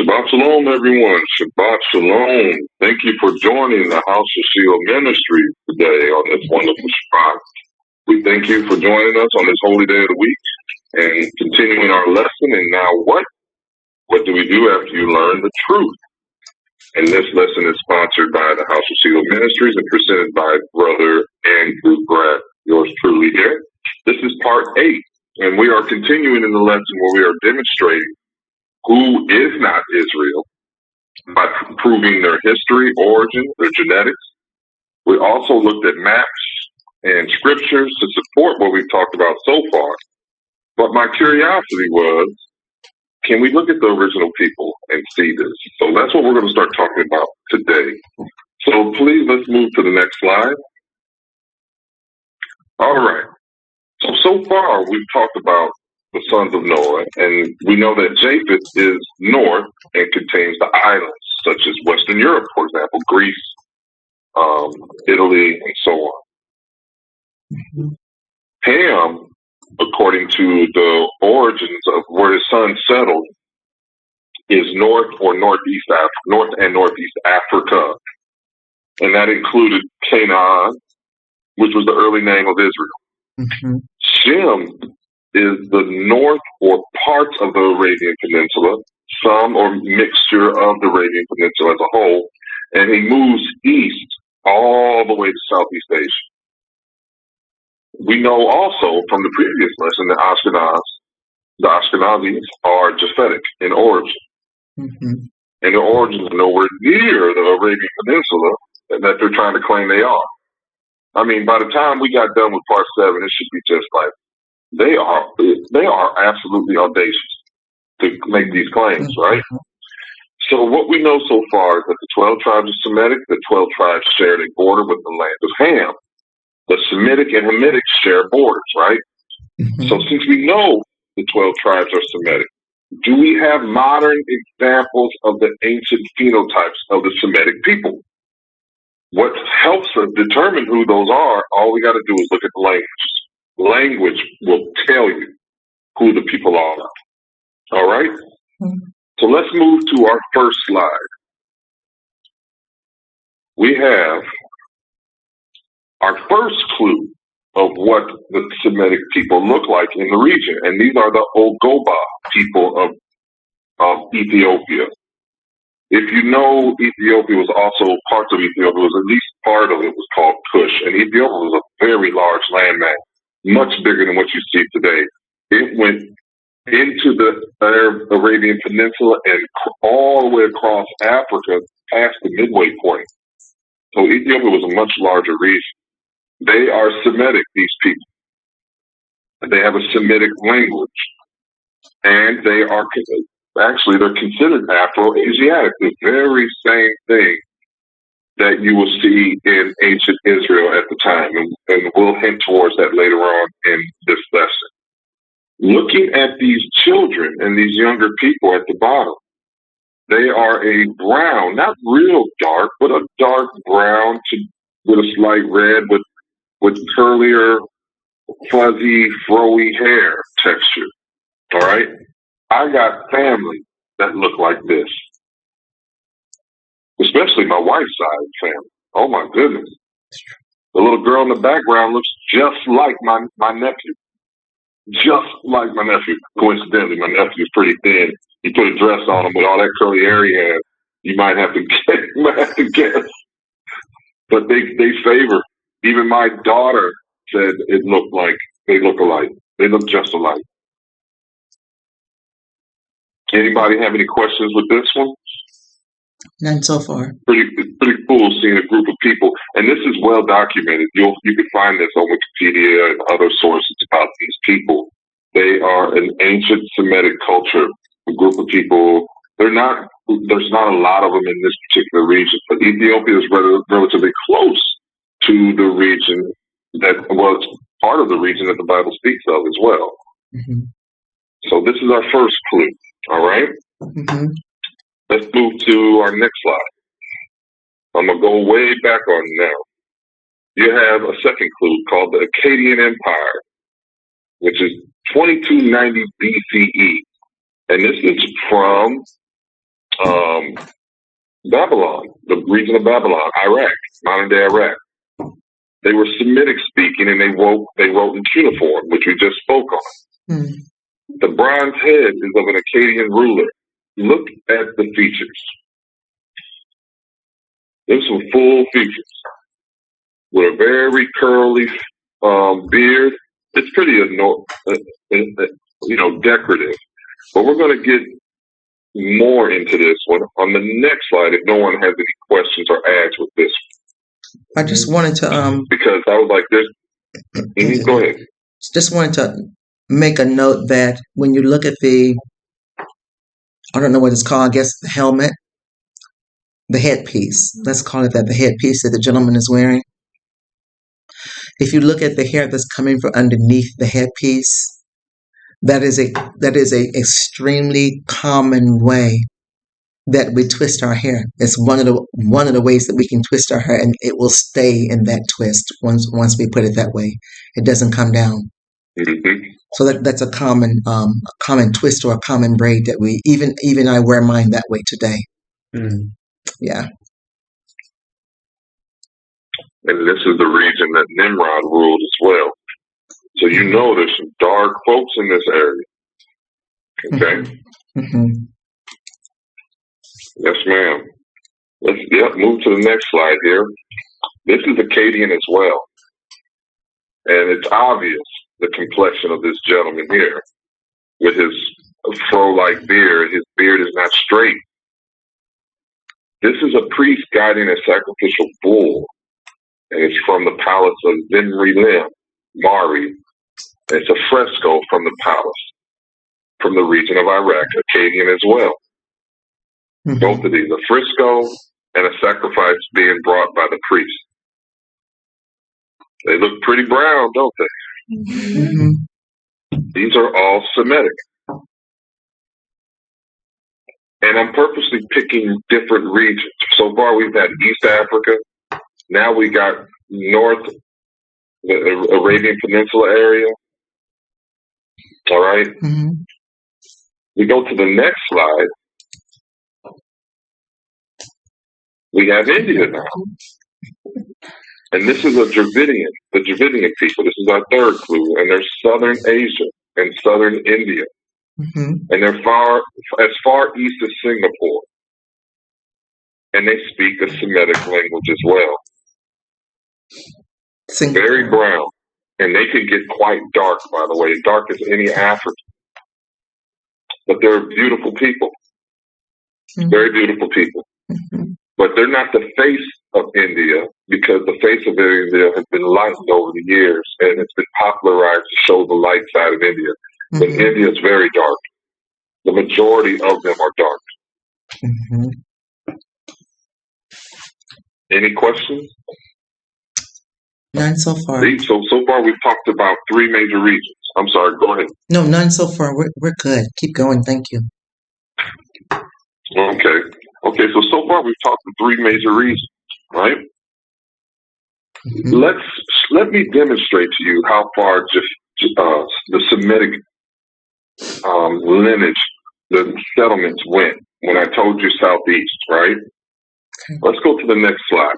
Shabbat Shalom, everyone. Shabbat Shalom. Thank you for joining the House of Shield Ministry today on this wonderful Shabbat. We thank you for joining us on this holy day of the week and continuing our lesson. And now what? What do we do after you learn the truth? And this lesson is sponsored by the House of Shield Ministries and presented by Brother Andrew Pratt, yours truly here. This is part 8, and we are continuing in the lesson where we are demonstrating who is not Israel by proving their history, origin, their genetics. We also looked at maps and scriptures to support what we've talked about so far. But my curiosity was, can we look at the original people and see this? So that's what we're going to start talking about today. So please, let's move to the next slide. All right. So far, we've talked about the sons of Noah, and we know that Japheth is north and contains the islands, such as Western Europe, for example, Greece, Italy, and so on. Mm-hmm. Ham, according to the origins of where his son settled, is north and northeast Africa, and that included Canaan, which was the early name of Israel. Mm-hmm. Shem is the north or parts of the Arabian Peninsula, some or mixture of the Arabian Peninsula as a whole, and he moves east all the way to Southeast Asia. We know also from the previous lesson that the Ashkenazis are Japhetic in origin. Mm-hmm. And their origins are nowhere near the Arabian Peninsula that they're trying to claim they are. I mean, by the time we got done with part 7, it should be just like, they are absolutely audacious to make these claims, right? So what we know so far is that the 12 tribes are Semitic. The 12 tribes shared a border with the land of Ham. The Semitic and Hamitic share borders, right? Mm-hmm. So since we know the 12 tribes are Semitic, do we have modern examples of the ancient phenotypes of the Semitic people? What helps us determine who those are, all we got to do is look at the language. Language will tell you who the people are. All right? Mm-hmm. So let's move to our first slide. We have our first clue of what the Semitic people look like in the region. And these are the Ogoba people of Ethiopia. If you know, Ethiopia was also, parts of Ethiopia was at least part of it was called Kush. And Ethiopia was a very large landmass, much bigger than what you see today. It went into the Arabian Peninsula and all the way across Africa past the midway point. So Ethiopia was a much larger region. They are Semitic, these people. They have a Semitic language. And they are, actually, they're considered Afro-Asiatic, the very same thing that you will see in ancient Israel at the time. And we'll hint towards that later on in this lesson. Looking at these children and these younger people at the bottom, they are a brown, not real dark, but a dark brown with a slight red with curlier, fuzzy, froey hair texture. All right? I got family that look like this. Especially my wife's side family. Oh my goodness. The little girl in the background looks just like my nephew. Just like my nephew. Coincidentally, my nephew is pretty thin. You put a dress on him with all that curly hair he has, you might have to guess. But they favor. Even my daughter said it looked like they look alike. They look just alike. Anybody have any questions with this one? None so far. Pretty cool seeing a group of people, and this is well documented. You can find this on Wikipedia and other sources about these people. They are an ancient Semitic culture, a group of people. There's not a lot of them in this particular region, but Ethiopia is relatively close to the region that was part of the region that the Bible speaks of as well. Mm-hmm. So this is our first clue. All right? Mm-hmm. Let's move to our next slide. I'm going to go way back on now. You have a second clue called the Akkadian Empire, which is 2290 BCE. And this is from Babylon, the region of Babylon, Iraq, modern day Iraq. They were Semitic speaking, and they wrote in cuneiform, which we just spoke on. The bronze head is of an Akkadian ruler. Look at the features. There's some full features with a very curly beard. It's pretty decorative. But we're going to get more into this one on the next slide if no one has any questions or adds with this. I just wanted to because I was like this. Go ahead. Just wanted to make a note that when you look at the, I don't know what it's called, I guess the helmet, the headpiece. Let's call it that, the headpiece that the gentleman is wearing. If you look at the hair that's coming from underneath the headpiece, that is a extremely common way that we twist our hair. It's one of the ways that we can twist our hair, and it will stay in that twist once we put it that way. It doesn't come down. Mm-hmm. So that's a common twist or a common braid that we even I wear mine that way today. Mm. Yeah. And this is the region that Nimrod ruled as well. So you know there's some dark folks in this area. Okay? Mm-hmm. Yes, ma'am. Let's move to the next slide here. This is Akkadian as well. And it's obvious the complexion of this gentleman here. With his fro-like beard, his beard is not straight. This is a priest guiding a sacrificial bull. And it's from the palace of Zimri-Lim, Mari. It's a fresco from the palace, from the region of Iraq, Akkadian as well. Mm-hmm. Both of these, a fresco and a sacrifice being brought by the priest. They look pretty brown, don't they? Mm-hmm. These are all Semitic. And I'm purposely picking different regions. So far we've had East Africa. Now we got North, the Arabian Peninsula area. All right. Mm-hmm. We go to the next slide. We have India now. And this is the Dravidian people. This is our third clue. And they're Southern Asia and Southern India. Mm-hmm. And they're as far east as Singapore. And they speak a Semitic language as well. Singapore. Very brown. And they can get quite dark, by the way, dark as any African. But they're beautiful people. Mm-hmm. Very beautiful people. Mm-hmm. But they're not the face of India, because the face of India has been lightened over the years, and it's been popularized to show the light side of India. Mm-hmm. But India is very dark. The majority of them are dark. Mm-hmm. Any questions? None so far. So far we've talked about three major regions. I'm sorry, go ahead. No, none so far. We're good. Keep going. Thank you. Okay, so far we've talked to three major regions, right? Mm-hmm. Let me demonstrate to you how far the Semitic lineage, the settlements went when I told you southeast, right? Okay. Let's go to the next slide.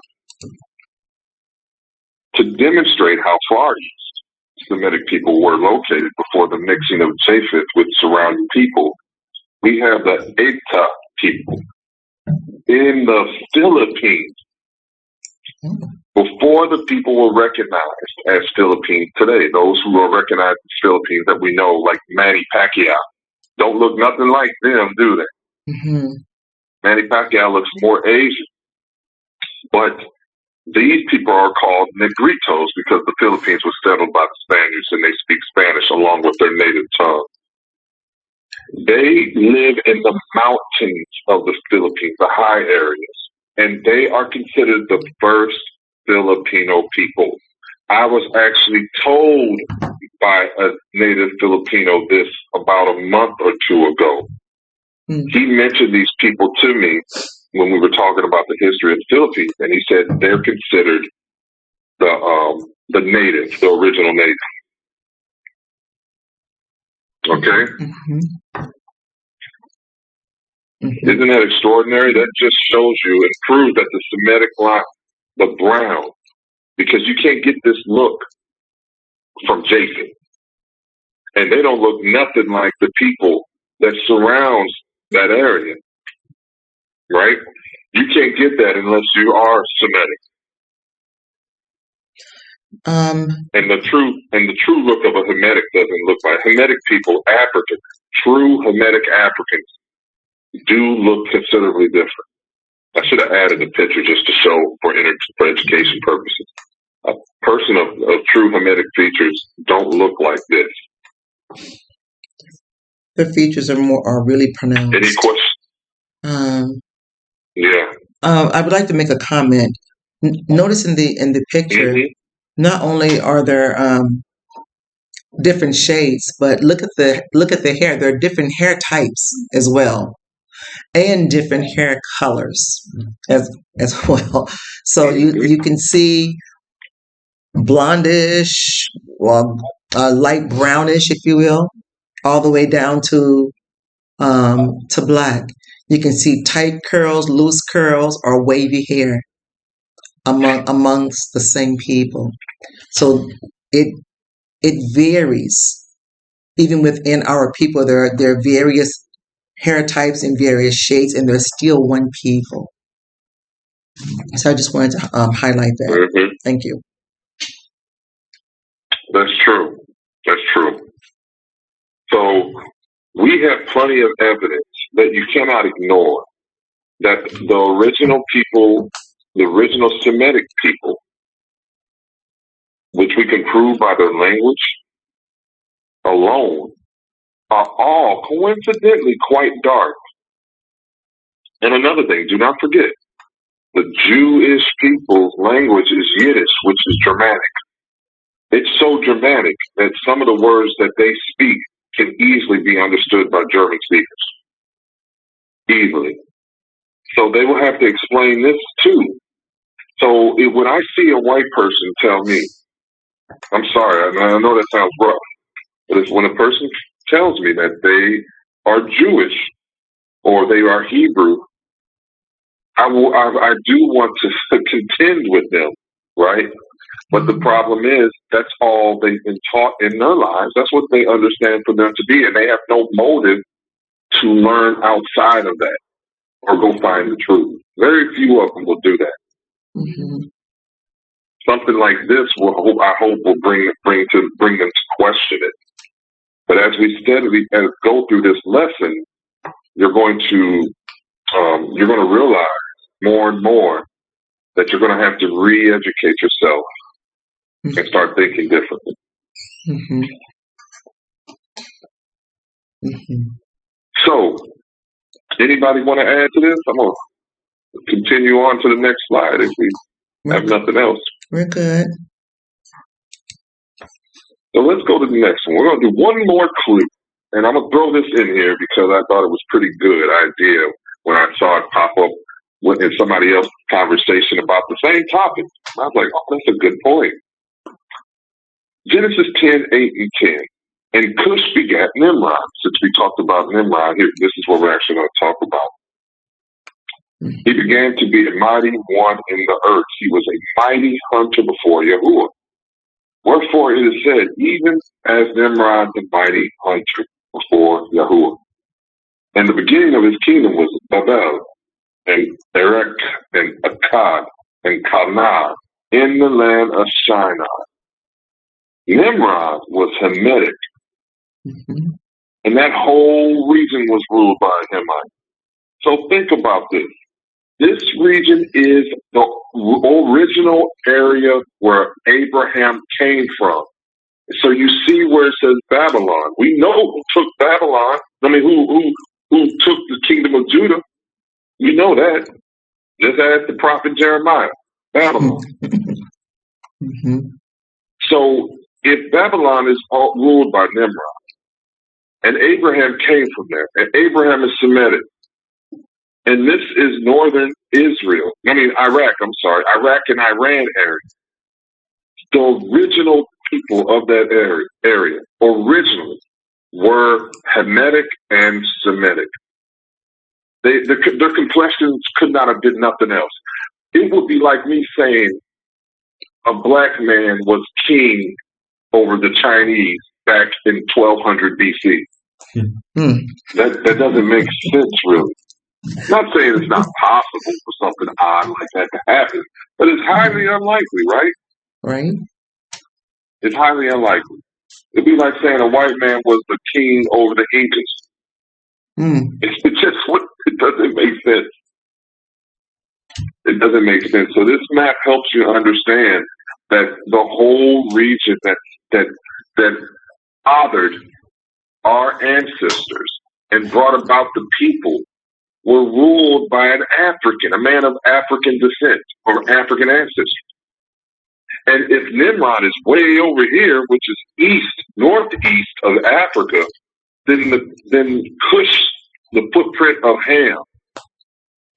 To demonstrate how far east Semitic people were located before the mixing of Japheth with surrounding people, we have the Eta people in the Philippines. Before the people were recognized as Philippines today, those who are recognized as Philippines that we know, like Manny Pacquiao, don't look nothing like them, do they? Mm-hmm. Manny Pacquiao looks more Asian. But these people are called Negritos because the Philippines was settled by the Spaniards and they speak Spanish along with their native tongue. They live in the mountains of the Philippines, the high areas, and they are considered the first Filipino people. I was actually told by a native Filipino this about a month or two ago. Mm-hmm. He mentioned these people to me when we were talking about the history of the Philippines, and he said they're considered the native, the original native. Okay? Mm-hmm. Mm-hmm. Isn't that extraordinary? That just shows you and proves that the Semitic line, the brown, because you can't get this look from Japheth. And they don't look nothing like the people that surrounds that area, right? You can't get that unless you are Semitic. And the true look of a Hamitic doesn't look like Hamitic people. African, true Hamitic Africans do look considerably different. I should have added a picture just to show for education purposes. A person of true Hamitic features don't look like this. The features are really pronounced. Any questions? Yeah. I would like to make a comment. Notice in the picture, not only are there different shades, but look at the hair. There are different hair types as well, and different hair colors as well. So you can see blondish, or light brownish, if you will, all the way down to black. You can see tight curls, loose curls, or wavy hair amongst the same people. So it varies. Even within our people, there are various hair types and various shades, and there's still one people. So I just wanted to highlight that. Mm-hmm. Thank you. That's true. That's true. So we have plenty of evidence that you cannot ignore that the original people, the original Semitic people, which we can prove by their language alone, are all coincidentally quite dark. And another thing, do not forget, the Jewish people's language is Yiddish, which is Germanic. It's so Germanic that some of the words that they speak can easily be understood by German speakers. Easily. So they will have to explain this too. So when I see a white person tell me, I'm sorry, I know that sounds rough, but it's when a person tells me that they are Jewish or they are Hebrew, I do want to contend with them, right? But the problem is that's all they've been taught in their lives. That's what they understand for them to be, and they have no motive to learn outside of that or go find the truth. Very few of them will do that. Mm-hmm. Something like this I hope will bring them to question it. But as we steadily go through this lesson, you're going to realize more and more that you're going to have to re-educate yourself and start thinking differently. Mm-hmm. Mm-hmm. So, anybody want to add to this? I'm going to continue on to the next slide if we have nothing else. We're good. So let's go to the next one. We're going to do one more clue. And I'm going to throw this in here because I thought it was a pretty good idea when I saw it pop up in somebody else's conversation about the same topic. I was like, oh, that's a good point. Genesis 10:8 and 10. And Cush begat Nimrod. Since we talked about Nimrod, here, this is what we're actually going to talk about. He began to be a mighty one in the earth. He was a mighty hunter before YAHUAH. Wherefore it is said, even as Nimrod the mighty hunter before YAHUAH. And the beginning of his kingdom was Babel, and Erech, and Akkad, and Calneh, in the land of Shinar. Nimrod was Hamitic, and that whole region was ruled by a Hamite. So think about this. This region is the original area where Abraham came from. So you see where it says Babylon. We know who took Babylon. I mean, who took the kingdom of Judah. We know that. Just ask the prophet Jeremiah. Babylon. Mm-hmm. So if Babylon is all ruled by Nimrod, and Abraham came from there, and Abraham is Semitic, and this is northern Israel. I mean, Iraq and Iran area. The original people of that area originally were Hamitic and Semitic. Their complexions could not have been nothing else. It would be like me saying a black man was king over the Chinese back in 1200 BC. Mm. That doesn't make sense, really. Not saying it's not possible for something odd like that to happen, but it's highly unlikely, right? Right. It's highly unlikely. It'd be like saying a white man was the king over the Incas. Mm. It doesn't make sense. It doesn't make sense. So this map helps you understand that the whole region that fathered our ancestors and brought about the people were ruled by an African, a man of African descent or African ancestry. And if Nimrod is way over here, which is northeast of Africa, then Cush, the footprint of Ham,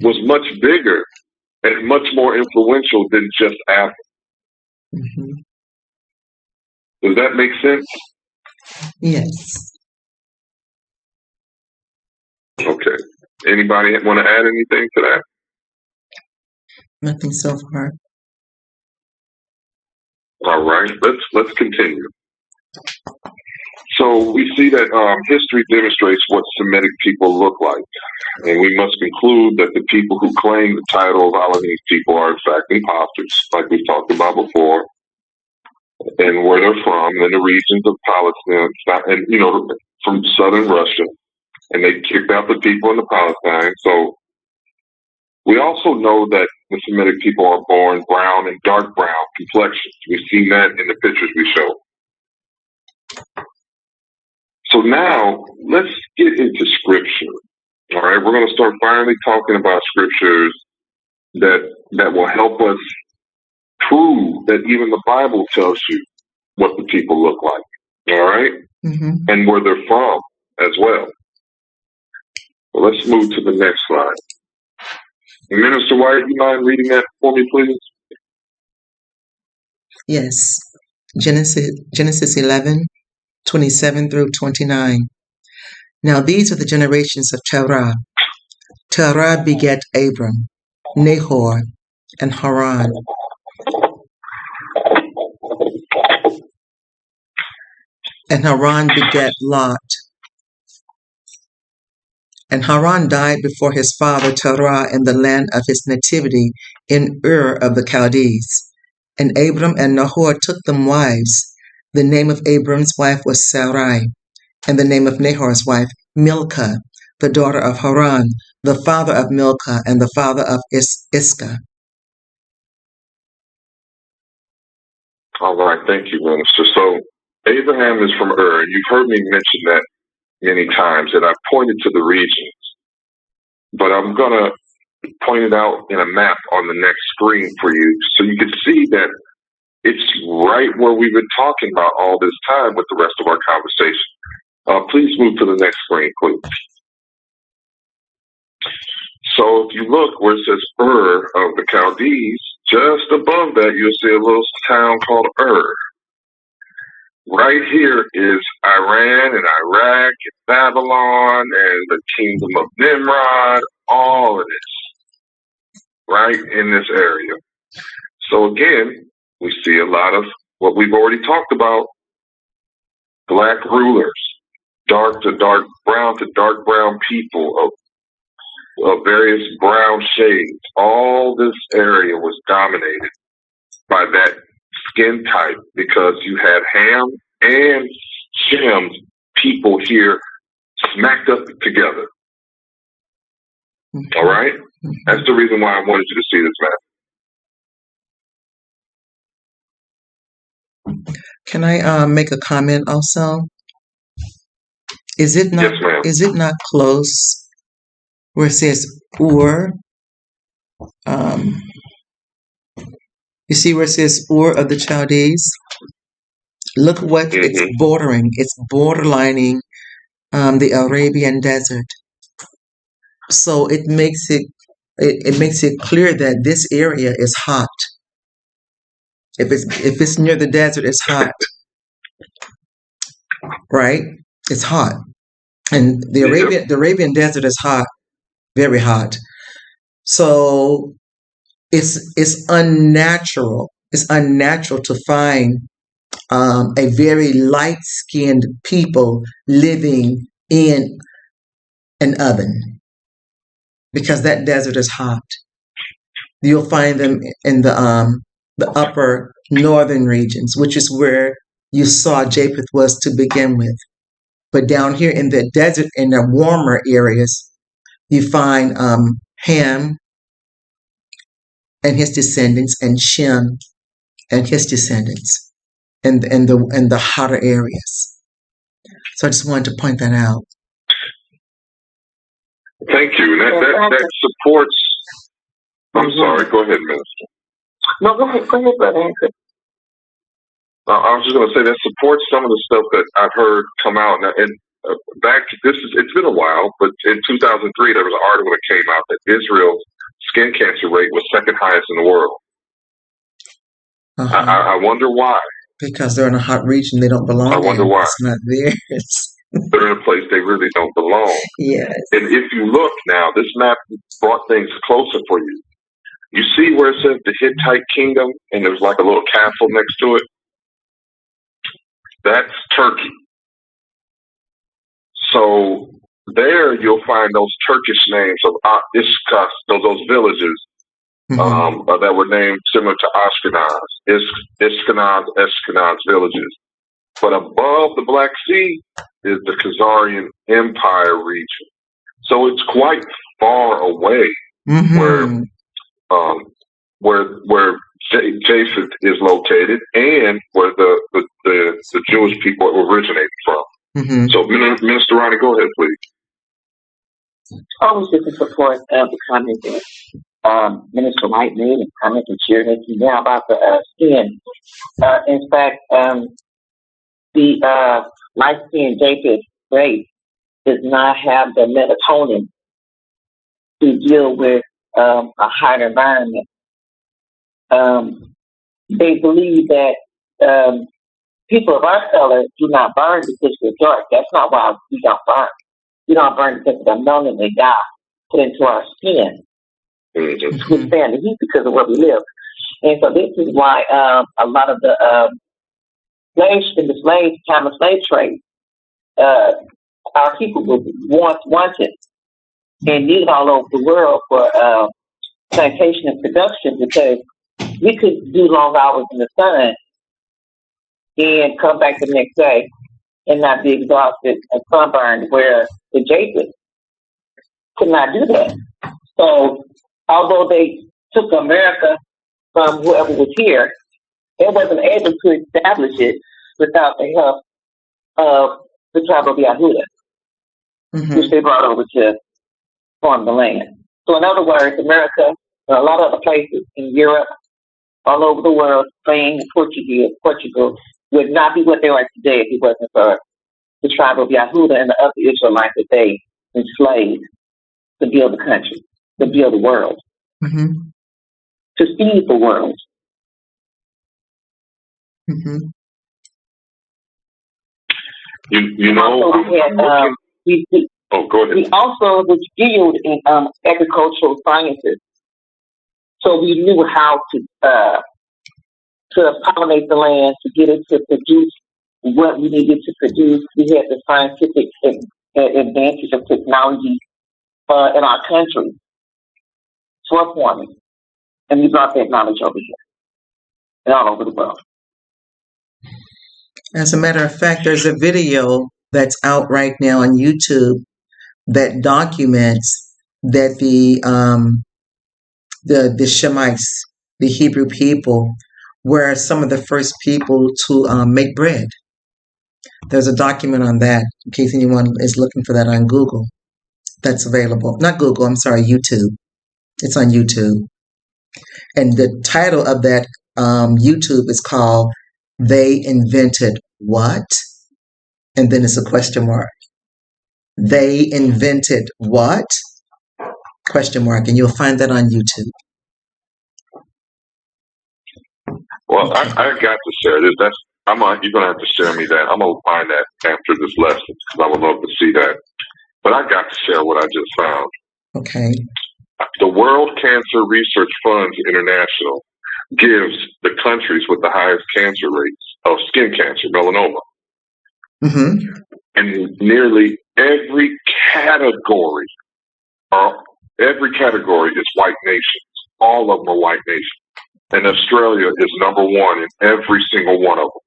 was much bigger and much more influential than just Africa. Mm-hmm. Does that make sense? Yes. Okay. Anybody want to add anything to that? Nothing so far. All right. Let's continue. So we see that history demonstrates what Semitic people look like, and we must conclude that the people who claim the title of Elohim's people are in fact imposters, like we talked about before, and where they're from, in the regions of Palestine, and from southern Russia, and they kicked out the people in the Palestine. So we also know that the Semitic people are born brown and dark brown complexions. We've seen that in the pictures we show. So now let's get into scripture. All right, we're going to start finally talking about scriptures that will help us prove that even the Bible tells you what the people look like. All right, mm-hmm. and where they're from as well. Well, let's move to the next slide. Minister White, you mind reading that for me, please? Yes. Genesis 11:27 through 29. Now these are the generations of Terah. Terah begat Abram, Nahor, and Haran. And Haran begat Lot. And Haran died before his father Terah in the land of his nativity in Ur of the Chaldees. And Abram and Nahor took them wives. The name of Abram's wife was Sarai, and the name of Nahor's wife Milcah, the daughter of Haran, the father of Milcah and the father of Iscah. All right, thank you, Minister. So Abraham is from Ur, and you've heard me mention that many times, that I've pointed to the regions. But I'm going to point it out in a map on the next screen for you so you can see that it's right where we've been talking about all this time with the rest of our conversation. Please move to the next screen, please. So if you look where it says Ur of the Chaldees, just above that you'll see a little town called Ur. Right here is Iran and Iraq and Babylon and the kingdom of Nimrod, all of this, right in this area. So again, we see a lot of what we've already talked about, black rulers, dark to dark brown people of various brown shades. All this area was dominated by that skin type because you had Ham and Shem's people here smacked up together. All right? That's the reason why I wanted you to see this map. Can I make a comment also? Is it not? Yes, ma'am. Is it not close where it says Ur? You see where it says Ur of the Chaldees? Look what it's bordering. It's borderlining the Arabian desert. So it makes it clear that this area is hot. If it's near the desert, it's hot, right? It's hot, and the Arabian desert is hot. very hot. So it's unnatural. It's unnatural to find a very light-skinned people living in an oven because that desert is hot. You'll find them in the upper northern regions, which is where you saw Japheth was to begin with. But down here in the desert, in the warmer areas, you find Ham and his descendants, and Shem and his descendants, in the hotter areas. So I just wanted to point that out. Thank you. That supports. I'm sorry. Go ahead, Minister. No, go ahead, Brother Andrew. I was just going to say that supports some of the stuff that I've heard come out. And it's been a while, but in 2003 there was an article that came out that Israel's skin cancer rate was second highest in the world. I wonder why. Because they're in a hot region they don't belong in. I wonder why. It's not theirs. They're in a place they really don't belong. Yes. And if you look now, this map brought things closer for you. You see where it says the Hittite kingdom, and there's like a little castle next to it? That's Turkey. So there you'll find those Turkish names of Ishkas, those villages that were named similar to Ashkenaz, Ashkenaz villages. But above the Black Sea is the Khazarian Empire region. So it's quite far away where Japheth is located and where the Jewish people originated from. So, Minister Ronnie, go ahead, please. Always just to support the comment that Minister White made and comment that you're making now about the skin. In fact, the light-skinned Japheth race does not have the melatonin to deal with a hot environment. They believe that people of our color do not burn because we're dark. That's not why we don't burn. We don't burn because of the melanin they got put into our skin to withstand the heat because of where we live. And so this is why a lot of the time of slave trade, our people were wanted and needed all over the world for plantation and production because we could do long hours in the sun and come back the next day and not be exhausted and sunburned, where the Japheth could not do that. So although they took America from whoever was here, they wasn't able to establish it without the help of the tribe of YAHUAH, which they brought over to farm the land. So in other words, America and a lot of other places in Europe, all over the world, Spain, Portugal, would not be what they are today if it wasn't for the tribe of YAHUAH and the other Israelites that they enslaved to build the country, to build the world, to feed the world. You know, go ahead. We also was skilled in agricultural sciences, so we knew how to pollinate the land, to get it to produce what we needed to produce. We had the scientific advantage of technology in our country for farming, and we brought that knowledge over here and all over the world. As a matter of fact, there's a video that's out right now on YouTube that documents that the Shemites, the Hebrew people, were some of the first people to make bread. There's a document on that, in case anyone is looking for that on Google. That's available. Not Google, I'm sorry, YouTube. It's on YouTube. And the title of that YouTube is called They Invented What? And then it's a question mark. They invented what? Question mark. And you'll find that on YouTube. Well, I got to share this. You're going to have to share me that. I'm going to find that after this lesson because I would love to see that. But I got to share what I just found. Okay. The World Cancer Research Funds International gives the countries with the highest cancer rates of skin cancer, melanoma. Mm-hmm. And nearly every category is white nations. All of them are white nations. And Australia is number one in every single one of them.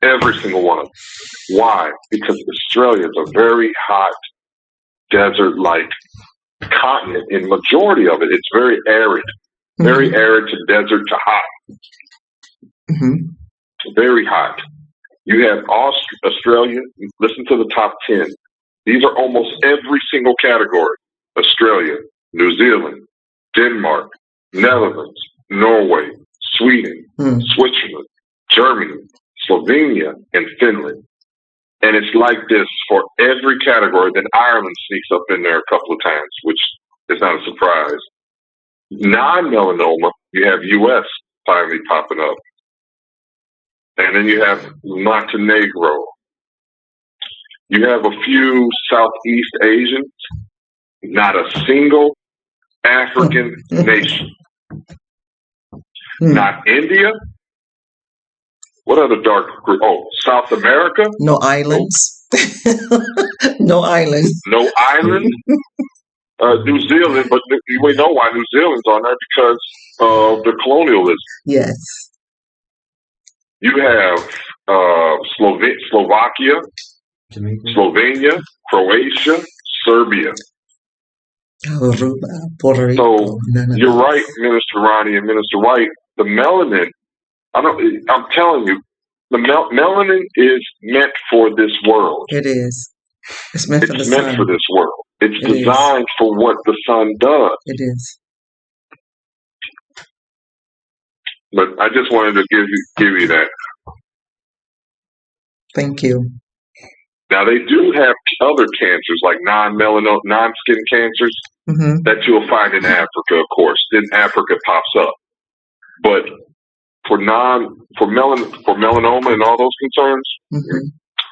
Every single one of them. Why? Because Australia is a very hot, desert-like continent. In majority of it, it's very arid. Very arid to desert to hot. Mm-hmm. Very hot. You have Australia. Listen to the top 10. These are almost every single category. Australia, New Zealand, Denmark, Netherlands, Norway, Sweden, Switzerland, Germany, Slovenia, and Finland. And it's like this for every category. Then Ireland sneaks up in there a couple of times, which is not a surprise. Non-melanoma, you have U.S. finally popping up. And then you have Montenegro. You have a few Southeast Asians, not a single African nation. Not India. What other dark group? Oh, South America? No islands. No islands. No island. New Zealand, but we know why New Zealand's on there because of the colonialism. Yes. You have Slovakia, Slovenia, Croatia, Serbia. Puerto Rico. So you're right, Minister Ronnie and Minister White. The melanin, I'm telling you, the melanin is meant for this world. It is. It's meant for the sun. It's meant for this world. It's designed for what the sun does. It is. But I just wanted to give you that. Thank you. Now they do have other cancers like non-skin cancers that you'll find in Africa, of course. Then Africa pops up. But for melanoma and all those concerns,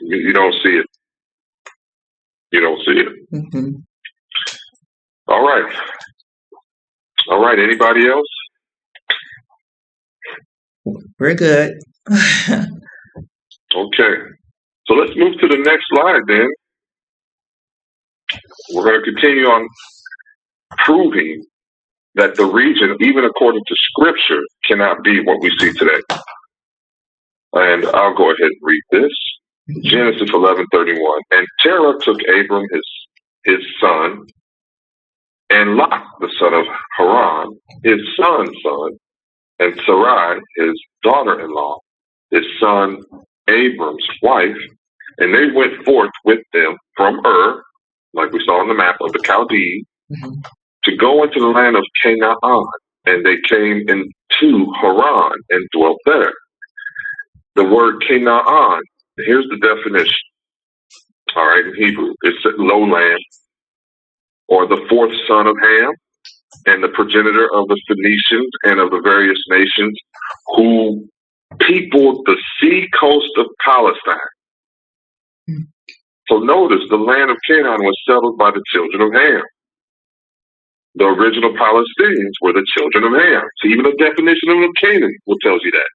you don't see it. You don't see it. All right. All right. Anybody else? We're good. Okay. So let's move to the next slide then. We're going to continue on proving that the region, even according to Scripture, cannot be what we see today. And I'll go ahead and read this. Genesis 11:31. And Terah took Abram his son, and Lot the son of Haran, his son's son, and Sarai his daughter-in-law, his son Abram's wife, and they went forth with them from Ur, like we saw on the map of the Chaldees, to go into the land of Canaan, and they came into Haran and dwelt there. The word Canaan, here's the definition. All right, in Hebrew, it's lowland, or the fourth son of Ham, and the progenitor of the Phoenicians and of the various nations who peopled the sea coast of Palestine. So notice the land of Canaan was settled by the children of Ham. The original Palestinians were the children of Ham. So even the definition of Canaan will tell you that.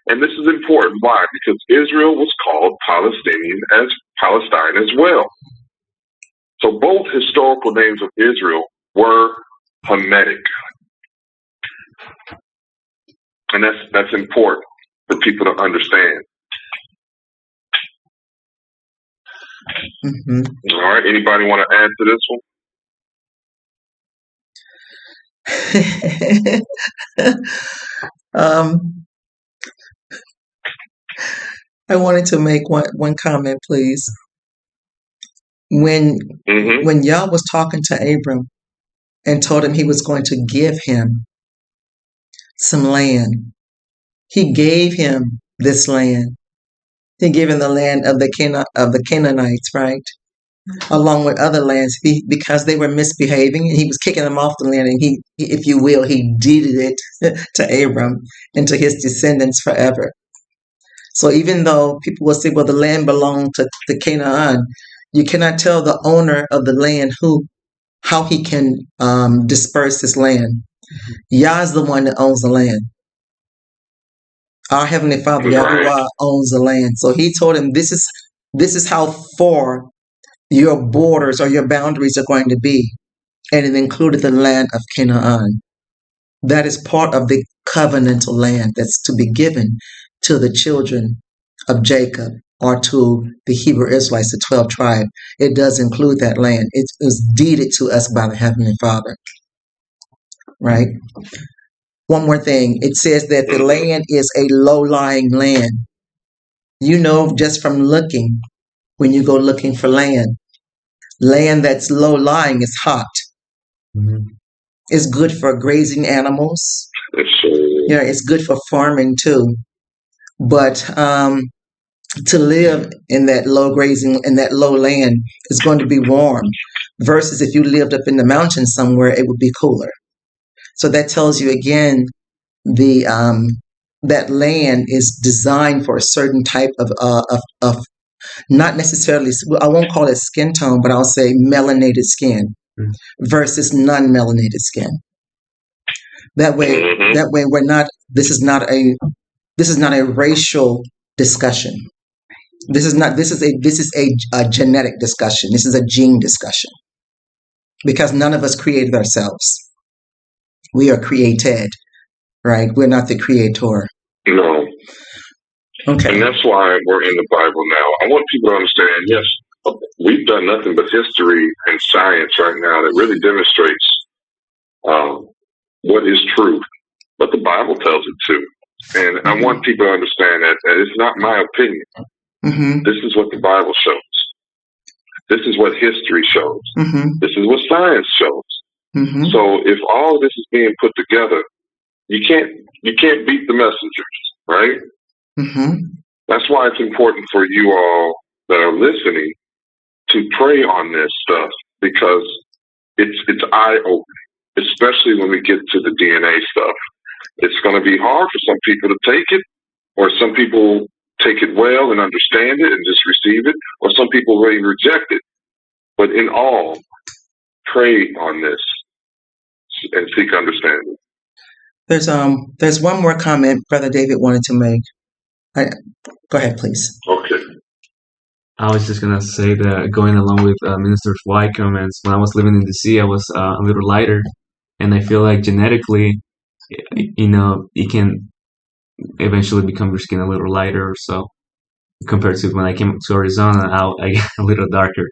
And this is important. Why? Because Israel was called Palestine as well. So both historical names of Israel were Hamitic. And that's important for people to understand. All right. Anybody want to add to this one? I wanted to make one comment, please. When Yah was talking to Abram and told him he was going to give him some land, he gave him this land. He gave him the land of the Canaanites, right? Along with other lands, because they were misbehaving, and he was kicking them off the land, and he, if you will, he deeded it to Abram and to his descendants forever. So even though people will say, well, the land belonged to Canaan, you cannot tell the owner of the land who how he can disperse his land. Yah is the one that owns the land. Our Heavenly Father, YAHUAH, owns the land. So he told him, this is how far your borders or your boundaries are going to be. And it included the land of Canaan. That is part of the covenantal land that's to be given to the children of Jacob or to the Hebrew Israelites, the 12 tribe. It does include that land. It was deeded to us by the Heavenly Father. Right? One more thing. It says that the land is a low-lying land. You know, just from looking, when you go looking for land that's low-lying is hot. Mm-hmm. It's good for grazing animals. Yeah, it's good for farming too. But to live in that low grazing, in that low land, is going to be warm. Versus if you lived up in the mountains somewhere, it would be cooler. So that tells you again, that land is designed for a certain type of not necessarily, I won't call it skin tone, but I'll say melanated skin versus non-melanated skin. That way we're not. This is not a racial discussion. This is a genetic discussion. This is a gene discussion. Because none of us created ourselves. We are created, right? We're not the creator. No. Okay. And that's why we're in the Bible now. I want people to understand, yes, we've done nothing but history and science right now that really demonstrates what is true, but the Bible tells it too. And I want people to understand that it's not my opinion. Mm-hmm. This is what the Bible shows. This is what history shows. Mm-hmm. This is what science shows. Mm-hmm. So if all of this is being put together, you can't beat the messengers, right? Mm-hmm. That's why it's important for you all that are listening to pray on this stuff, because it's eye-opening, especially when we get to the DNA stuff. It's going to be hard for some people to take it, or some people take it well and understand it and just receive it, or some people really reject it. But in all, pray on this and seek understanding. There's one more comment Brother David wanted to make. Go ahead, please. Okay. I was just gonna say that going along with Minister's Y comments, when I was living in DC, I was a little lighter, and I feel like genetically, it can eventually become your skin a little lighter or so. Compared to when I came to Arizona, I got a little darker.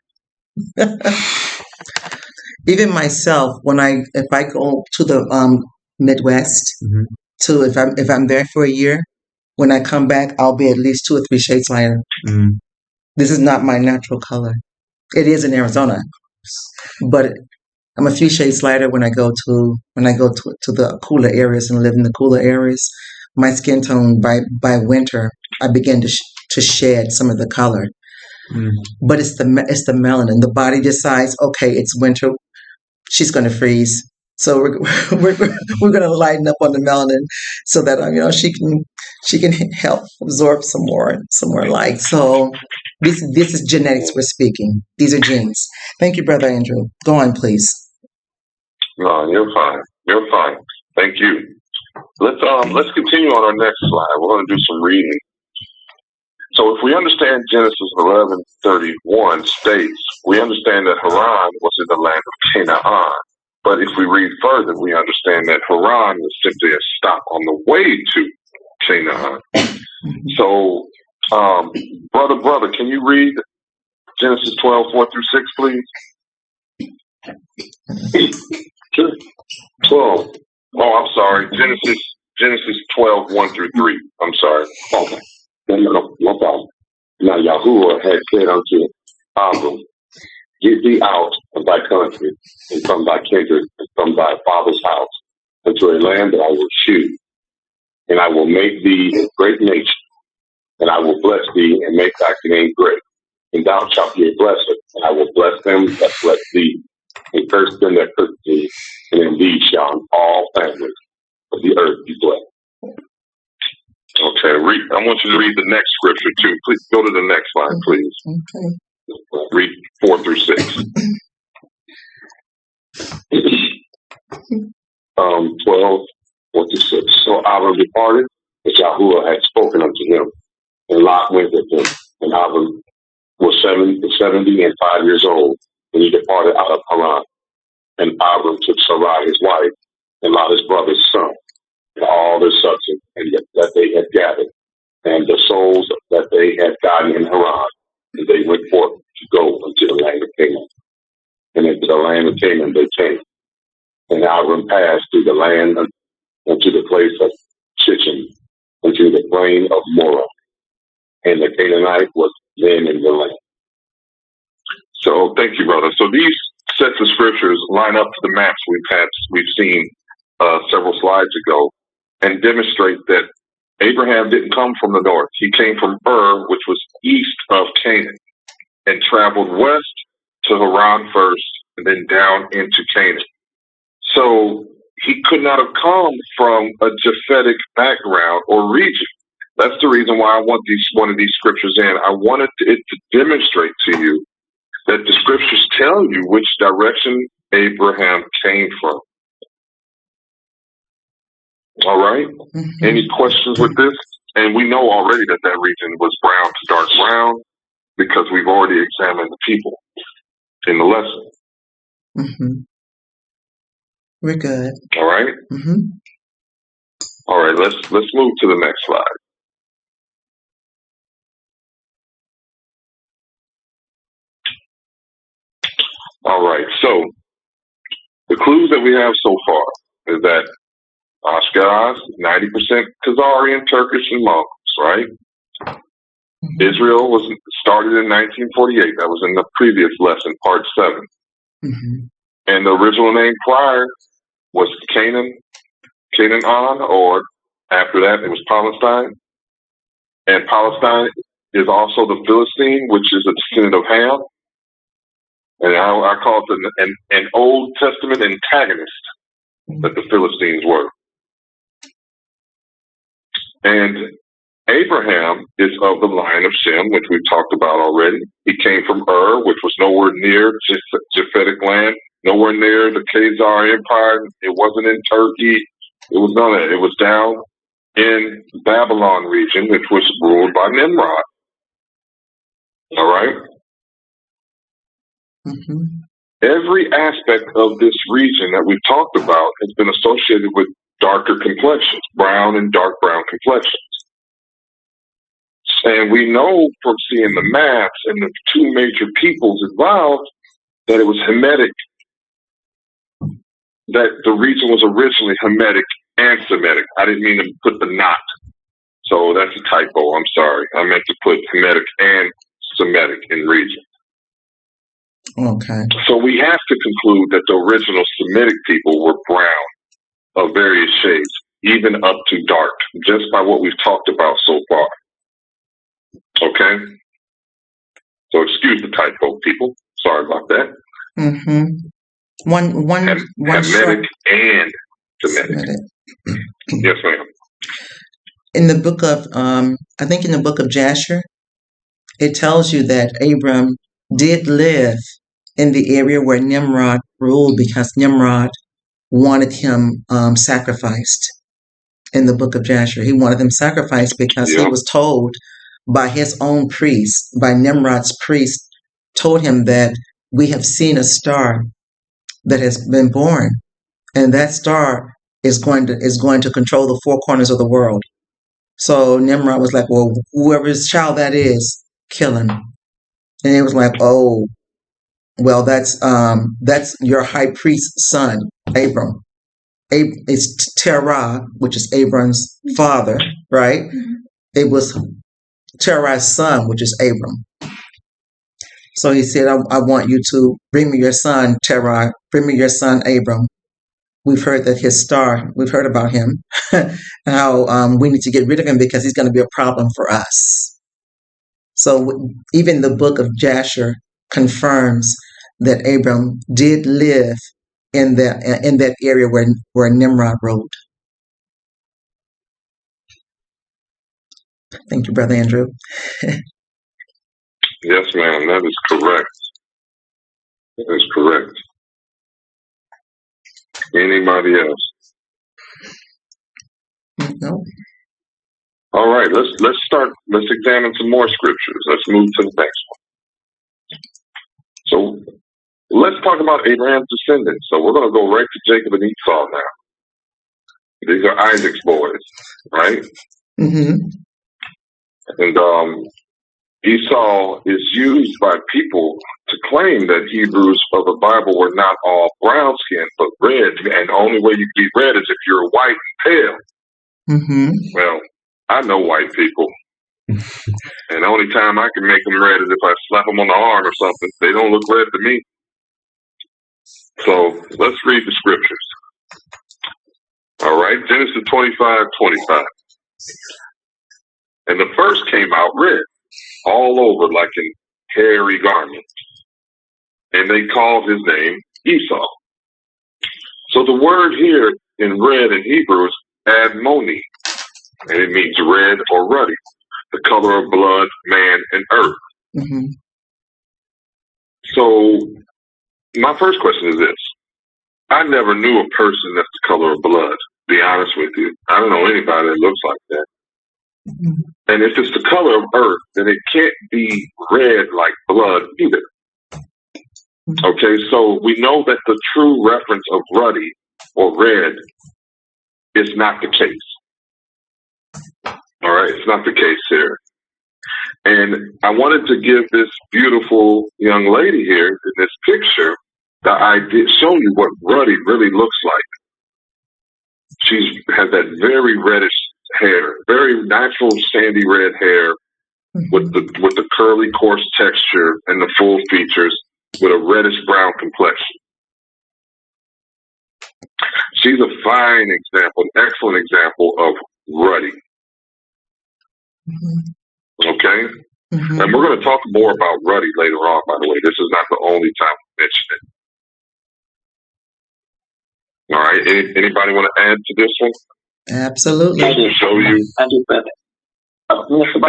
Even myself, if I go to the Midwest, mm-hmm. if I'm there for a year, when I come back, I'll be at least 2 or 3 shades lighter. Mm-hmm. This is not my natural color. It is in Arizona, but I'm a few shades lighter when I go to the cooler areas and live in the cooler areas. My skin tone by winter, I begin to shed some of the color. Mm. But it's the melanin. The body decides, okay, it's winter. She's going to freeze. So we're going to lighten up on the melanin so that she can help absorb some more light. So this is genetics we're speaking. These are genes. Thank you, Brother Andrew. Go on, please. No, you're fine. You're fine. Thank you. Let's continue on our next slide. We're going to do some reading. So if we understand Genesis 11:31 states, we understand that Haran was in the land of Canaan. But if we read further, we understand that Haran was simply a stop on the way to Canaan. So, brother, can you read Genesis 12:4-6, please? Sure. 12. Oh, I'm sorry. Genesis 12:1-3. I'm sorry. Okay. No problem. Now YAHUAH had said unto Abram, get thee out of thy country, and from thy kindred, and from thy father's house, unto a land that I will shew, and I will make thee a great nation, and I will bless thee, and make thy name great. And thou shalt be a blessing, and I will bless them that bless thee, and curse them that curse thee, and in thee shall all families of the earth be blessed. Okay, I want you to read the next scripture too. Please go to the next slide, please. Okay. Read 4-6. 12, 1-6. So Abram departed, as YAHUAH had spoken unto him, and Lot went with him. And Abram was 75 years old when he departed out of Haran. And Abram took Sarai his wife, and Lot his brother's son, and all their substance that they had gathered, and the souls that they had gotten in Haran. And they went forth to go unto the land of Canaan. And into the land of Canaan they came. And Abram passed through the land unto the place of Shittim, unto the plain of Morah. And the Canaanite was then in the land. So thank you, brother. So these sets of scriptures line up to the maps we've seen several slides ago, and demonstrate that Abraham didn't come from the north. He came from which was east of Canaan, and traveled west to Haran first, and then down into Canaan. So he could not have come from a Japhetic background or region. That's the reason why I want one of these scriptures in. I wanted it to demonstrate to you that the scriptures tell you which direction Abraham came from. All right? Mm-hmm. Any questions with this? And we know already that region was brown to dark brown, because we've already examined the people in the lesson. Mm-hmm. We're good. All right? Mm-hmm. All right, let's move to the next slide. All right, so the clues that we have so far is that Ashkenaz, 90% Khazarian, Turkish, and Mongols, right? Mm-hmm. Israel was started in 1948. That was in the previous lesson, part 7. Mm-hmm. And the original name prior was Canaan, or after that it was Palestine. And Palestine is also the Philistine, which is a descendant of Ham. And I call it an Old Testament antagonist that the Philistines were. And Abraham is of the line of Shem, which we've talked about already. He came from which was nowhere near Japhetic land, nowhere near the Khazar Empire. It wasn't in Turkey. It was none of that. It was down in Babylon region, which was ruled by Nimrod. All right? Mm-hmm. Every aspect of this region that we've talked about has been associated with darker complexions, brown and dark brown complexions. And we know from seeing the maps and the two major peoples involved that it was Hamitic, that the region was originally Hamitic and Semitic. I didn't mean to put the not. So that's a typo. I'm sorry. I meant to put Hamitic and Semitic in region. Okay. So we have to conclude that the original Semitic people were brown of various shades, even up to dark, just by what we've talked about so far. Okay? So excuse the typo, people. Sorry about that. Mm-hmm. One Hamitic and Semitic. Yes, ma'am. In the book of, I think in the book of Jasher, it tells you that Abram did live in the area where Nimrod ruled, because Nimrod wanted him sacrificed. In the book of Jasher, he wanted him sacrificed because he was told by his own priest, by Nimrod's priest, told him that we have seen a star that has been born, and that star is going to control the four corners of the world. So Nimrod was like, well, whoever's child that is, kill him. And he was like, oh, well, that's your high priest's son, Abram. It's Terah, which is Abram's father, right? It was Terah's son, which is Abram. So he said, I want you to bring me your son, Terah. Bring me your son, Abram. We've heard that his star, we've heard about him, how we need to get rid of him because he's going to be a problem for us. So even the book of Jasher confirms that Abram did live in that area where Nimrod ruled. Thank you, Brother Andrew. Yes, ma'am. That is correct. That is correct. Anybody else? No. All right, let's start. Let's examine some more scriptures. Let's move to the next one. So let's talk about Abraham's descendants. So we're going to go right to Jacob and Esau now. These are Isaac's boys, right? Mm-hmm. And Esau is used by people to claim that Hebrews of the Bible were not all brown skinned, but red. And the only way you can be red is if you're white and pale. Mm-hmm. Well, I know white people. And the only time I can make them red is if I slap them on the arm or something. They don't look red to me. So let's read the scriptures. All right, Genesis 25:25. And the first came out red, all over like an hairy garment. And they called his name Esau. So the word here in red in Hebrew is admoni, and it means red or ruddy, the color of blood, man, and earth. Mm-hmm. So my first question is this. I never knew a person that's the color of blood, to be honest with you. I don't know anybody that looks like that. Mm-hmm. And if it's the color of earth, then it can't be red like blood either. Okay, so we know that the true reference of ruddy or red is not the case. All right, it's not the case here. And I wanted to give this beautiful young lady here in this picture the idea, show you what ruddy really looks like. She has that very reddish hair, very natural sandy red hair with the curly coarse texture and the full features with a reddish brown complexion. She's a fine example, an excellent example of ruddy. Mm-hmm. Okay? Mm-hmm. And we're going to talk more about ruddy later on, by the way. This is not the only time we mention it. All right. Anybody want to add to this one? Absolutely. I will show you. I do better. Mr.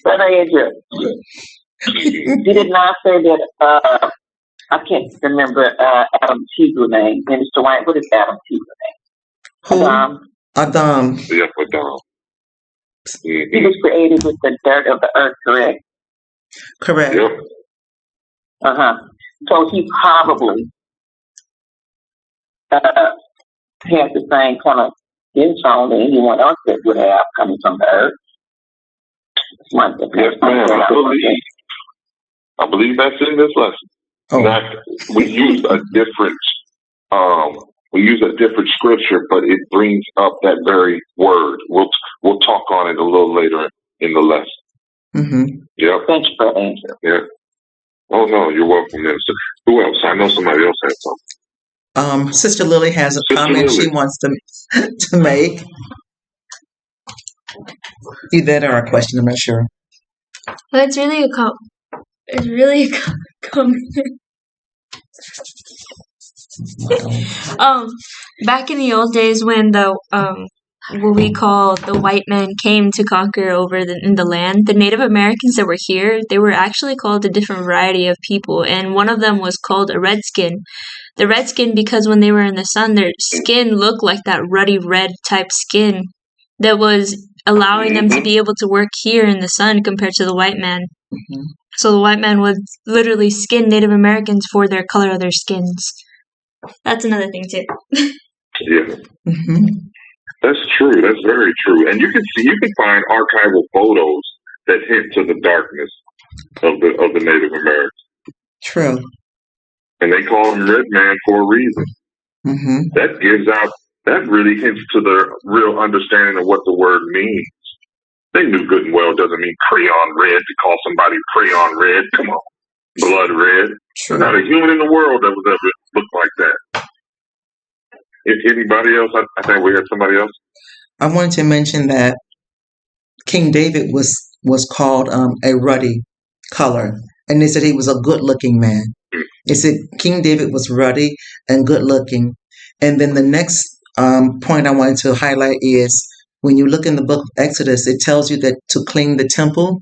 Brother Andrew, you did not say that, I can't remember Adam's Hebrew name. Minister White, what is Adam's Hebrew name? Adam. Yep, Adam. He was created with the dirt of the earth, correct? Correct. Yep. So he probably has the same kind of skin tone that anyone else that would have coming from the earth. Yes, ma'am. I believe that's in this lesson. Oh. We use a different scripture, but it brings up that very word. We'll talk on it a little later in the lesson. Mm-hmm. Yep. Thank you, Brother Andrew. Yeah. Oh no, you're welcome, Minister. Who else? I know somebody else had something. Sister Lily has a comment she wants to make. Either that or a question, I'm not sure. Well, it's really a comment. Back in the old days when what we call the white man came to conquer over in the land, the Native Americans that were here, they were actually called a different variety of people, and one of them was called a redskin. The redskin, because when they were in the sun, their skin looked like that ruddy red type skin that was allowing them to be able to work here in the sun compared to the white man. Mm-hmm. So the white man would literally skin Native Americans for their color of their skins. That's another thing too. Yeah. Mm-hmm. That's true. That's very true. And you can find archival photos that hint to the darkness of the Native Americans. True. And they call him Red Man for a reason. Mm-hmm. That really hints to the real understanding of what the word means. They knew good and well it doesn't mean crayon red to call somebody crayon red. Come on. Blood red. True. Not a human in the world that was ever looked like that. If anybody else, I think we had somebody else. I wanted to mention that King David was called a ruddy color, and they said he was a good-looking man. They said King David was ruddy and good-looking. And then the next point I wanted to highlight is when you look in the book of Exodus, it tells you that to clean the temple,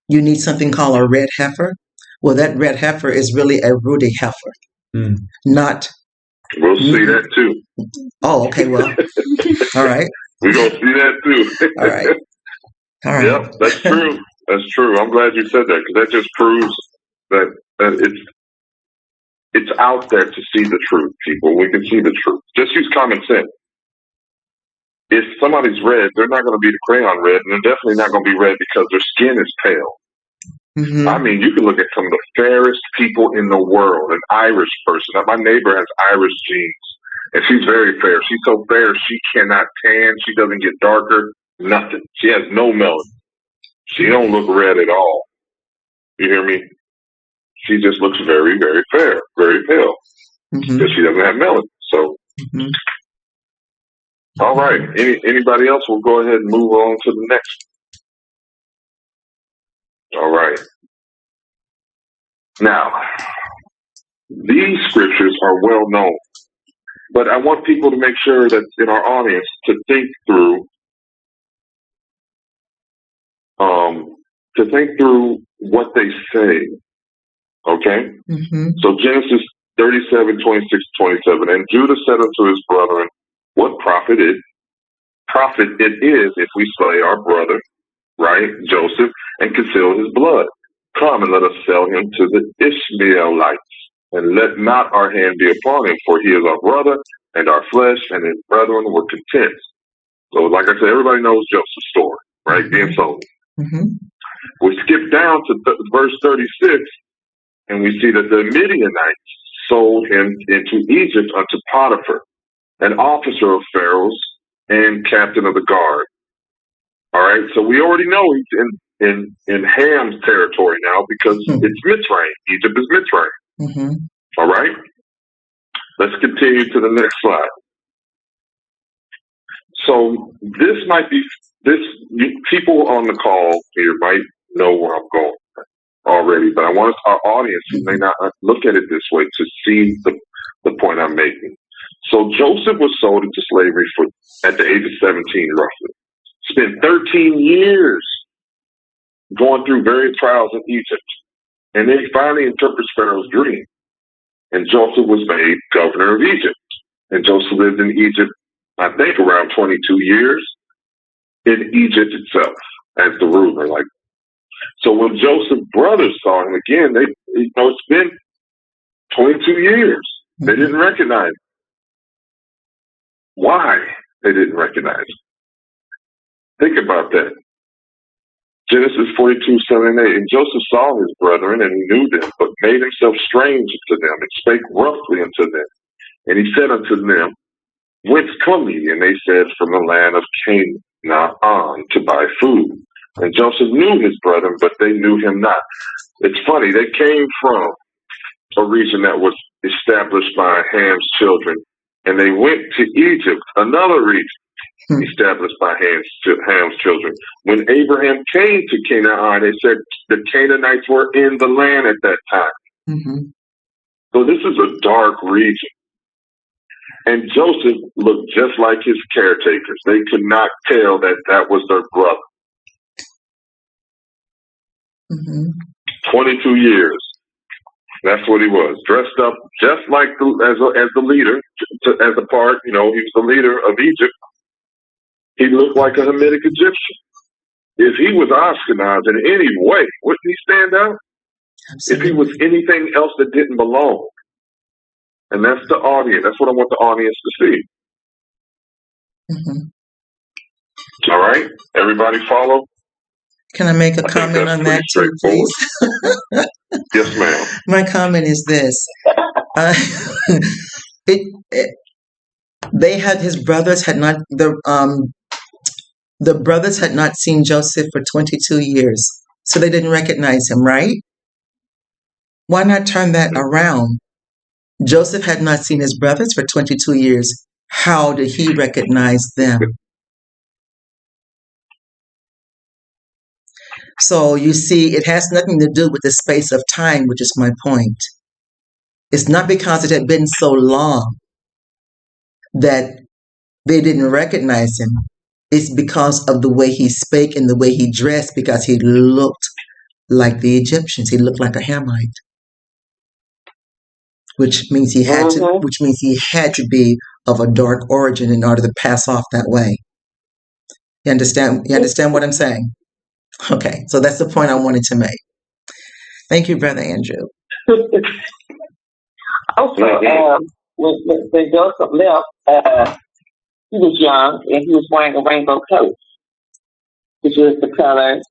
you need something called a red heifer. Well, that red heifer is really a ruddy heifer, not We'll see that too. Oh, okay. Well, all right. We're going to see that too. All right. All right. Yep, that's true. That's true. I'm glad you said that, because that just proves that it's out there to see the truth, people. We can see the truth. Just use common sense. If somebody's red, they're not going to be the crayon red, and they're definitely not going to be red because their skin is pale. I mean, you can look at some of the fairest people in the world, an Irish person. Now, my neighbor has Irish genes, and she's very fair. She's so fair, she cannot tan. She doesn't get darker, nothing. She has no melanin. She don't look red at all. You hear me? She just looks very, very fair, very pale, because she doesn't have melanin. So, all right. Anybody else? We'll go ahead and move on to the next. All right. Now, these scriptures are well known, but I want people to make sure that in our audience to think through what they say. Okay? So Genesis 37, 26, 27. And Judah said unto his brethren, what profit it is if we slay our brother, right, Joseph, and conceal his blood? Come and let us sell him to the Ishmaelites, and let not our hand be upon him, for he is our brother and our flesh, and his brethren were content. So, like I said, everybody knows Joseph's story, right? Being sold. We skip down to verse 36, and we see that the Midianites sold him into Egypt unto Potiphar, an officer of Pharaoh's and captain of the guard. All right, so we already know he's in Ham's territory now, because it's Mitzrayim. Egypt is Mitzrayim. All right, let's continue to the next slide. So people on the call here might know where I'm going already, but I want our audience who may not look at it this way to see the point I'm making. So Joseph was sold into slavery at the age of 17, roughly. Spent 13 years going through various trials in Egypt. And then he finally interprets Pharaoh's dream. And Joseph was made governor of Egypt. And Joseph lived in Egypt, I think, around 22 years in Egypt itself as the ruler. So when Joseph's brothers saw him again, it's been 22 years. They didn't recognize him. Why they didn't recognize him? Think about that. Genesis 42, 7 and 8. And Joseph saw his brethren, and he knew them, but made himself strange to them, and spake roughly unto them. And he said unto them, whence come ye? And they said, from the land of Canaan, to buy food. And Joseph knew his brethren, but they knew him not. It's funny, they came from a region that was established by Ham's children, and they went to Egypt, another region established by Ham's children. When Abraham came to Canaan, they said the Canaanites were in the land at that time. So this is a dark region. And Joseph looked just like his caretakers. They could not tell that was their brother. 22 years. That's what he was. Dressed up just like as the leader, as a part, he was the leader of Egypt. He looked like a Semitic Egyptian. If he was Ashkenaz in any way, wouldn't he stand out? Absolutely. If he was anything else that didn't belong. And that's the audience. That's what I want the audience to see. All right? Everybody follow? Can I make a comment on that too, please? Yes, ma'am. My comment is this. His brothers had not, the brothers had not seen Joseph for 22 years. So they didn't recognize him, right? Why not turn that around? Joseph had not seen his brothers for 22 years. How did he recognize them? So you see, it has nothing to do with the space of time, which is my point. It's not because it had been so long that they didn't recognize him. It's because of the way he spake and the way he dressed, because he looked like the Egyptians. He looked like a Hamite. which means he had to be of a dark origin in order to pass off that way. You understand what I'm saying? Okay, so that's the point I wanted to make. Thank you, Brother Andrew. Also, when Joseph left, he was young and he was wearing a rainbow coat, which was the color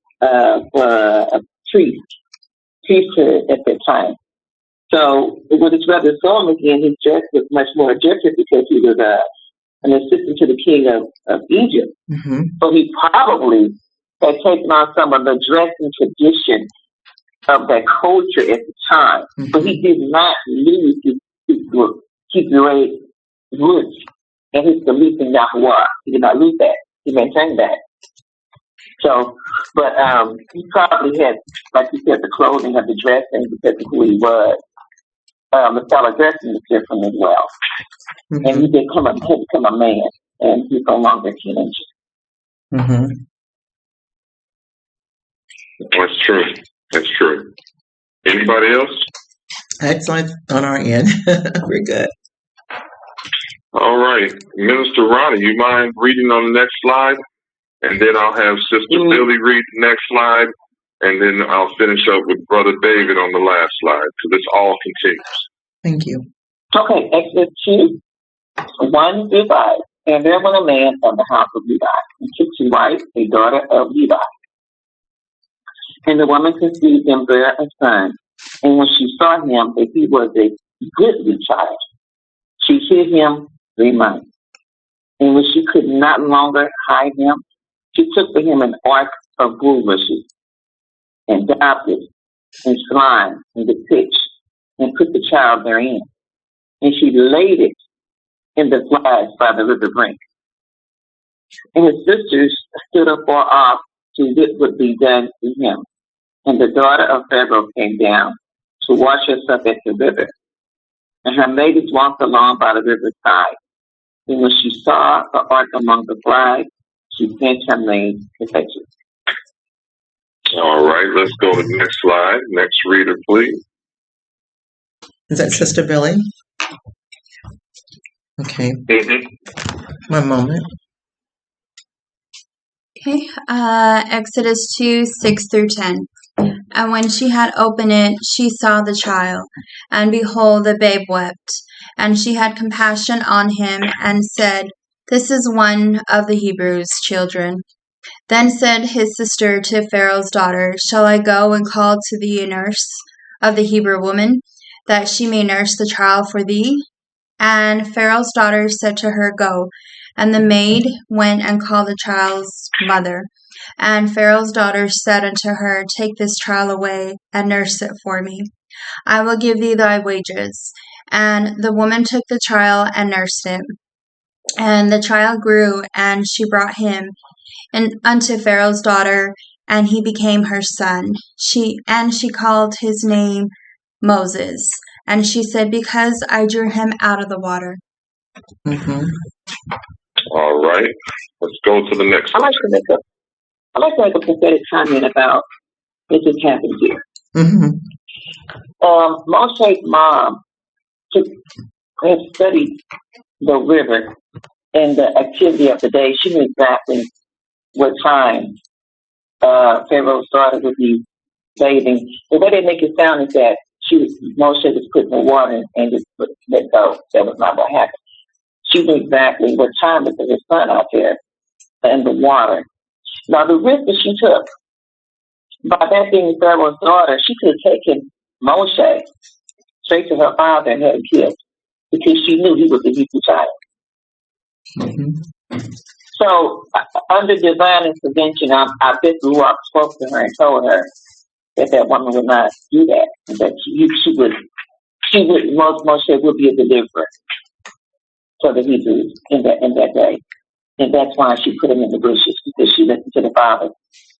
for a priesthood at that time. So when his brother saw him again, his dress was much more different because he was an assistant to the king of Egypt. Mm-hmm. So he probably had taken on some of the dressing tradition of that culture at the time. Mm-hmm. But he did not lose his Hebrew roots and his belief in YAHUAH. He did not lose that. He maintained that. So, but he probably had, like you said, the clothing of the dressing because of who he was. The style of dressing was different as well. Mm-hmm. And he become a man, and he's no longer a teenager. Mm-hmm. That's true. That's true. Anybody else? Excellent on our end. We're good. All right. Minister Ronnie, you mind reading on the next slide? And then I'll have Sister Billy read the next slide. And then I'll finish up with Brother David on the last slide, because this all continues. Thank you. Okay, Exodus 2:1-5. And there went a man of the house of Levi, and took to wife a daughter of Levi. And the woman conceived and bare a son. And when she saw him, that he was a goodly child, she hid him 3 months. And when she could not longer hide him, she took for him an ark of bulrushes, and daubed it, and slime, and the pitch, and put the child therein. And she laid it in the flags by the river brink. And his sisters stood afar off to what would be done to him. And the daughter of Pharaoh came down to wash herself at the river. And her maidens walked along by the river's side. And when she saw the ark among the flags, she sent her maid to fetch it. All right, let's go to the next slide. Next reader, please. Is that Sister Billy? Okay. Mm-hmm. One moment. Okay, Exodus 2:6-10. And when she had opened it, she saw the child, and behold, the babe wept. And she had compassion on him, and said, This is one of the Hebrews' children. Then said his sister to Pharaoh's daughter, Shall I go and call to thee a nurse of the Hebrew woman, that she may nurse the child for thee? And Pharaoh's daughter said to her, Go. And the maid went and called the child's mother. And Pharaoh's daughter said unto her, Take this child away, and nurse it for me. I will give thee thy wages. And the woman took the child and nursed it. And the child grew, and she brought him unto Pharaoh's daughter, and he became her son. She called his name Moses. And she said, Because I drew him out of the water. Mm-hmm. All right. Let's go to the next I'd one. like to make a prophetic comment about what just happened here. Mm-hmm. Moshe's mom had studied the river and the activity of the day. She knew exactly what time Pharaoh's daughter would be bathing. The way they make it sound is that Moshe was put in the water and just let go. That was not what happened. She knew exactly what time it was, his son out there in the water. Now, the risk that she took, by that being Pharaoh's daughter, she could have taken Moshe straight to her father and had him killed because she knew he was a Hebrew child. Mm-hmm. So, under divine intervention, I bet Ruach spoke to her and told her that woman would not do that, and that Moshe would be a deliverer for the Hebrews in that day. And that's why she put him in the bushes, because she listened to the father.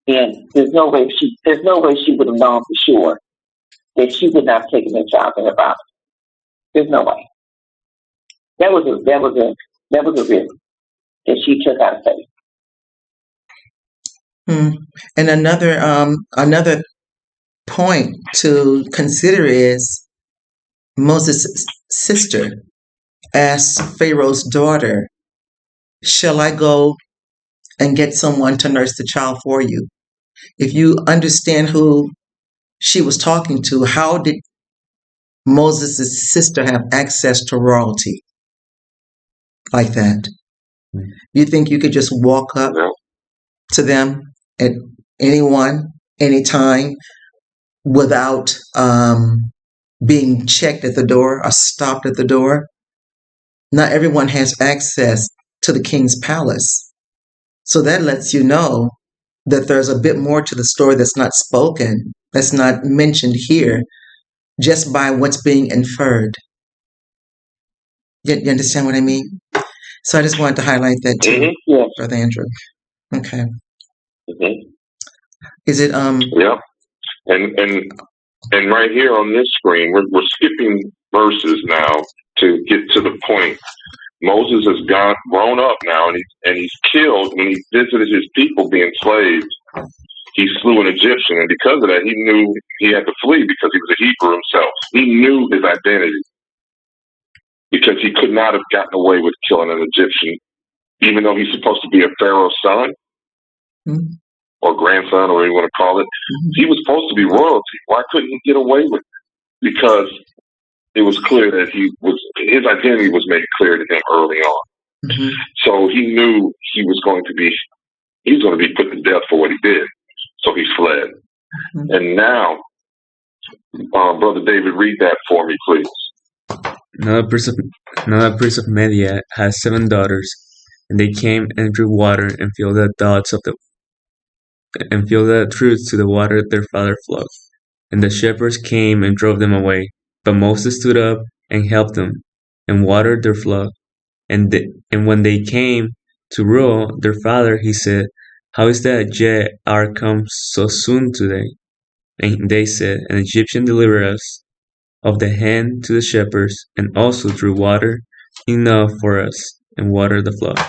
And there's no way she would have known for sure that she would not have taken that child to her father. There's no way. That was a risk that she took out of faith. And another point to consider is Moses sister asked Pharaoh's daughter, "Shall I go and get someone to nurse the child for you?" If you understand who she was talking to, how did Moses' sister have access to royalty like that? You think you could just walk up to them at anyone, anytime, without being checked at the door or stopped at the door? Not everyone has access to the king's palace. So that lets you know that there's a bit more to the story that's not spoken, that's not mentioned here, just by what's being inferred. You understand what I mean? So I just wanted to highlight that too, Brother Andrew. Okay. Is it Yeah. And right here on this screen, we're skipping verses now to get to the point. Moses has grown up now, and he's killed when he visited his people being enslaved. He slew an Egyptian, and because of that, he knew he had to flee because he was a Hebrew himself. He knew his identity because he could not have gotten away with killing an Egyptian, even though he's supposed to be a Pharaoh's son or grandson, or whatever you want to call it. He was supposed to be royalty. Why couldn't he get away with it? Because it was clear that his identity was made clear to him early on. So he knew he was going to be put to death for what he did. So he fled. And now, Brother David, read that for me, please. Now the priest of Media has 7 daughters, and they came and drew water and filled the troughs to the water their father flowed. And the shepherds came and drove them away. But Moses stood up and helped them, and watered their flock. And when they came to rule their father, he said, "How is that ye are come so soon today?" And they said, "An Egyptian delivered us of the hand to the shepherds, and also drew water enough for us, and watered the flock."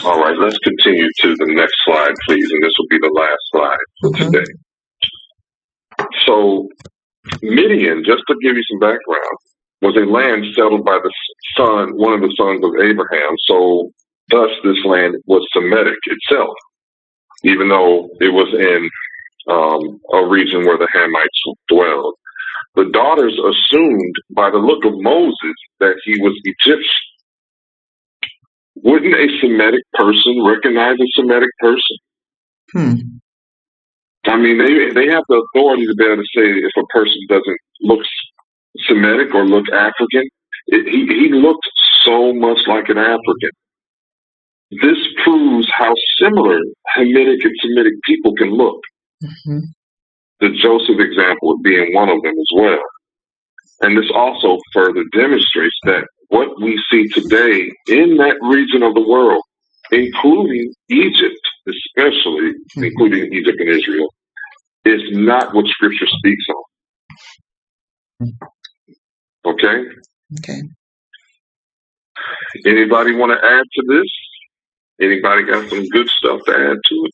All right, let's continue to the next slide, please, and this will be the last slide for today. So, Midian, just to give you some background, was a land settled by one of the sons of Abraham. So, thus, this land was Semitic itself, even though it was in a region where the Hamites dwelled. The daughters assumed by the look of Moses that he was Egyptian. Wouldn't a Semitic person recognize a Semitic person? I mean, they have the authority to be able to say if a person doesn't look Semitic or look African. He looked so much like an African. This proves how similar Hamitic and Semitic people can look. The Joseph example being one of them as well. And this also further demonstrates that what we see today in that region of the world, including Egypt, especially including Egypt and Israel, is not what Scripture speaks on. Okay? Okay. Anybody want to add to this? Anybody got some good stuff to add to it?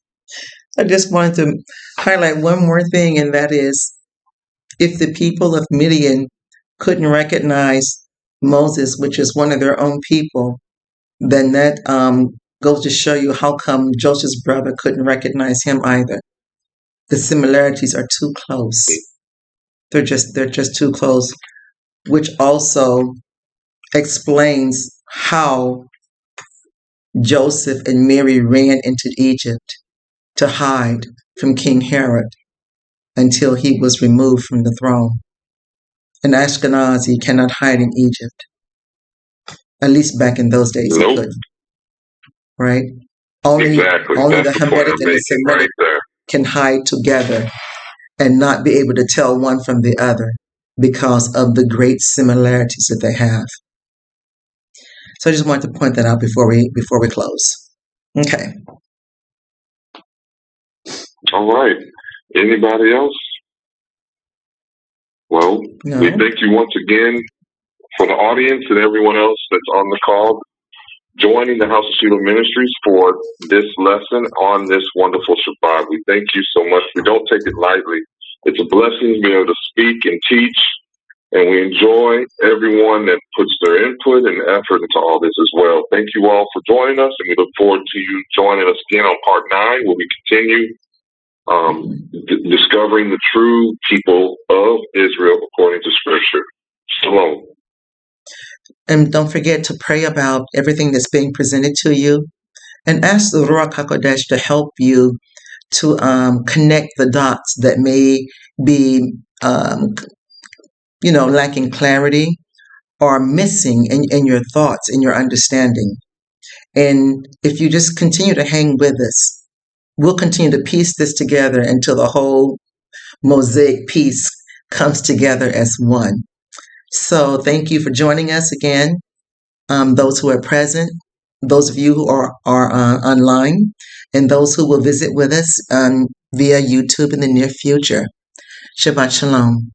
I just wanted to highlight one more thing, and that is, if the people of Midian couldn't recognize Moses, which is one of their own people, then that goes to show you how come Joseph's brother couldn't recognize him either. The similarities are too close. They're just too close, which also explains how Joseph and Mary ran into Egypt to hide from King Herod until he was removed from the throne. An Ashkenazi cannot hide in Egypt. At least back in those days, he couldn't. Right? Only the Hamitic and the Semitic can hide together and not be able to tell one from the other because of the great similarities that they have. So I just wanted to point that out before we close. Okay. All right. Anybody else? Well, we thank you once again for the audience and everyone else that's on the call, joining the House of Shiloh Ministries for this lesson on this wonderful Shabbat. We thank you so much. We don't take it lightly. It's a blessing to be able to speak and teach And we enjoy everyone that puts their input and effort into all this as well. Thank you all for joining us, and we look forward to you joining us again on part 9, where we continue discovering the true people of Israel according to Scripture. Shalom. And don't forget to pray about everything that's being presented to you, and ask the Ruach HaKodesh to help you to connect the dots that may be, lacking clarity or missing in your thoughts, in your understanding. And if you just continue to hang with us, we'll continue to piece this together until the whole mosaic piece comes together as one. So thank you for joining us again, those who are present, those of you who are online, and those who will visit with us via YouTube in the near future. Shabbat Shalom.